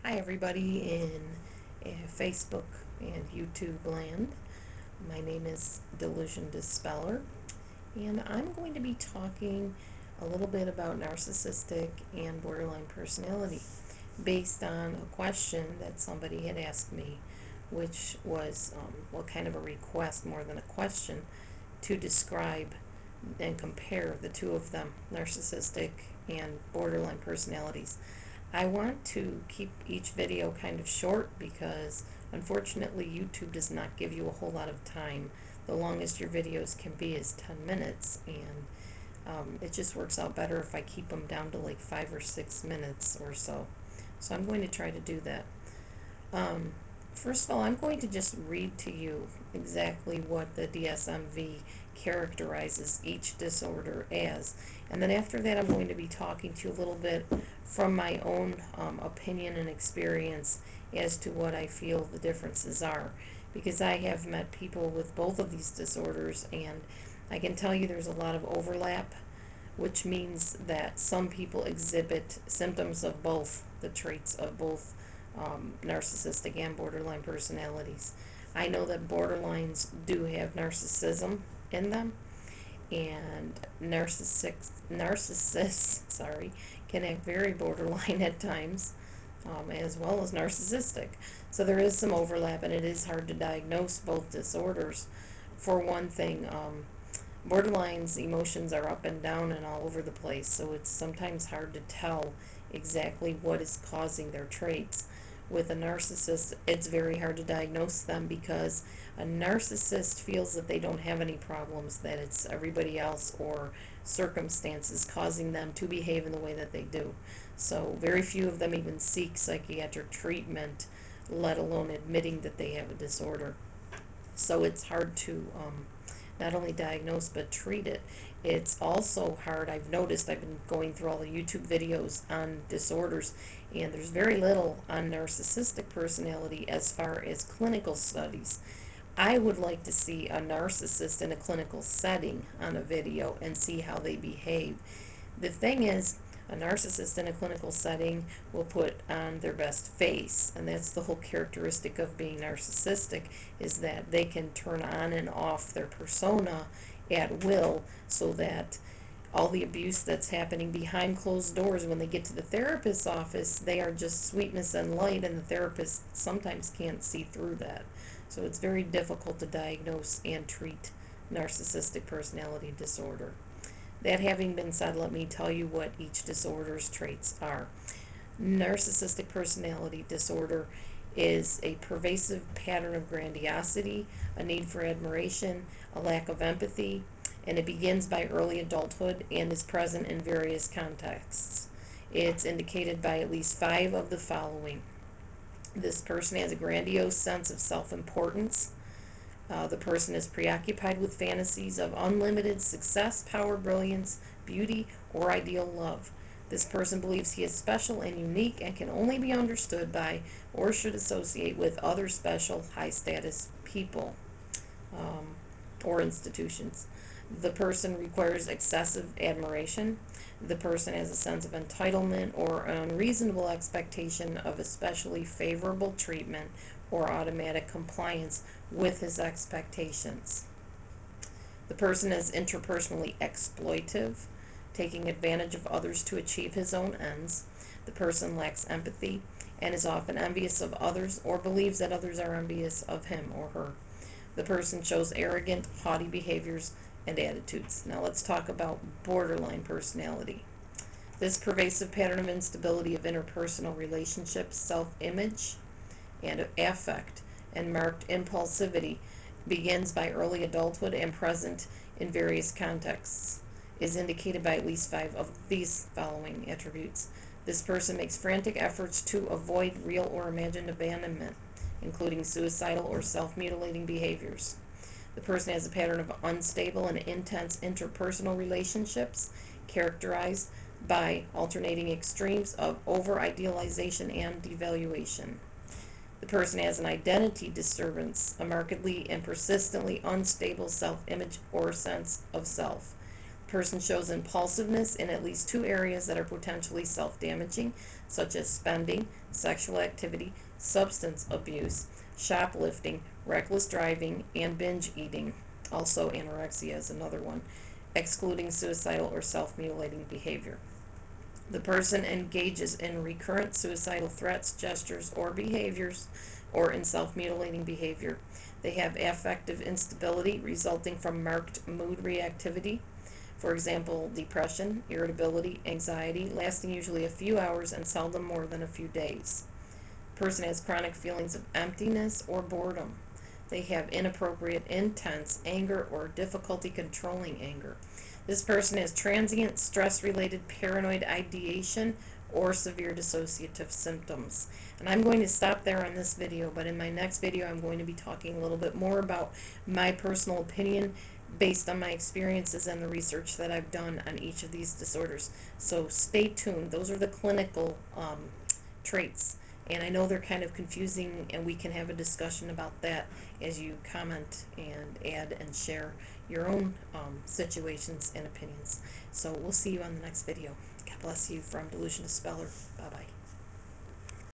Hi everybody in Facebook and YouTube land. My name is Delusion Dispeller, and I'm going to be talking a little bit about narcissistic and borderline personality based on a question that somebody had asked me, which was kind of a request more than a question, to describe and compare the two of them, narcissistic and borderline personalities. I want to keep each video kind of short because unfortunately YouTube does not give you a whole lot of time. The longest your videos can be is 10 minutes, and it just works out better if I keep them down to like 5 or 6 minutes or so. So I'm going to try to do that. First of all, I'm going to just read to you exactly what the DSM-V characterizes each disorder as. And then after that, I'm going to be talking to you a little bit from my own opinion and experience as to what I feel the differences are. Because I have met people with both of these disorders, and I can tell you there's a lot of overlap, which means that some people exhibit symptoms of both, the traits of both narcissistic and borderline personalities. I know that borderlines do have narcissism in them, and narcissists can act very borderline at times, as well as narcissistic. So there is some overlap, and it is hard to diagnose both disorders. For one thing, borderlines' emotions are up and down and all over the place, so it's sometimes hard to tell exactly what is causing their traits. With a narcissist, it's very hard to diagnose them because a narcissist feels that they don't have any problems, that it's everybody else or circumstances causing them to behave in the way that they do. So very few of them even seek psychiatric treatment, let alone admitting that they have a disorder. So it's hard to not only diagnose but treat it. It's also hard, I've noticed, I've been going through all the YouTube videos on disorders, and there's very little on narcissistic personality as far as clinical studies. I would like to see a narcissist in a clinical setting on a video and see how they behave. The thing is, a narcissist in a clinical setting will put on their best face, and that's the whole characteristic of being narcissistic, is that they can turn on and off their persona at will, so that all the abuse that's happening behind closed doors, when they get to the therapist's office, they are just sweetness and light, and the therapist sometimes can't see through that. So it's very difficult to diagnose and treat narcissistic personality disorder. That having been said, let me tell you what each disorder's traits are. Narcissistic personality disorder is a pervasive pattern of grandiosity, a need for admiration, a lack of empathy, and it begins by early adulthood and is present in various contexts. It's indicated by at least 5 of the following. This person has a grandiose sense of self-importance. The person is preoccupied with fantasies of unlimited success, power, brilliance, beauty, or ideal love. This person believes he is special and unique and can only be understood by or should associate with other special, high-status people or institutions. The person requires excessive admiration. The person has a sense of entitlement or an unreasonable expectation of especially favorable treatment or automatic compliance with his expectations. The person is interpersonally exploitive, taking advantage of others to achieve his own ends. The person lacks empathy and is often envious of others or believes that others are envious of him or her. The person shows arrogant, haughty behaviors and attitudes. Now let's talk about borderline personality. This pervasive pattern of instability of interpersonal relationships, self-image, and affect, and marked impulsivity begins by early adulthood and present in various contexts, is indicated by at least 5 of these following attributes. This person makes frantic efforts to avoid real or imagined abandonment, including suicidal or self-mutilating behaviors. The person has a pattern of unstable and intense interpersonal relationships characterized by alternating extremes of over-idealization and devaluation. The person has an identity disturbance, a markedly and persistently unstable self-image or sense of self. The person shows impulsiveness in at least 2 areas that are potentially self-damaging, such as spending, sexual activity, substance abuse, shoplifting, reckless driving, and binge eating. Also, anorexia is another one, excluding suicidal or self-mutilating behavior. The person engages in recurrent suicidal threats, gestures, or behaviors, or in self-mutilating behavior. They have affective instability resulting from marked mood reactivity. For example, depression, irritability, anxiety, lasting usually a few hours and seldom more than a few days. The person has chronic feelings of emptiness or boredom. They have inappropriate, intense anger or difficulty controlling anger. This person has transient stress-related paranoid ideation or severe dissociative symptoms. And I'm going to stop there on this video, but in my next video I'm going to be talking a little bit more about my personal opinion based on my experiences and the research that I've done on each of these disorders. So stay tuned. Those are the clinical traits. And I know they're kind of confusing, and we can have a discussion about that as you comment and add and share your own situations and opinions. So we'll see you on the next video. God bless you from Delusion to Speller. Bye-bye.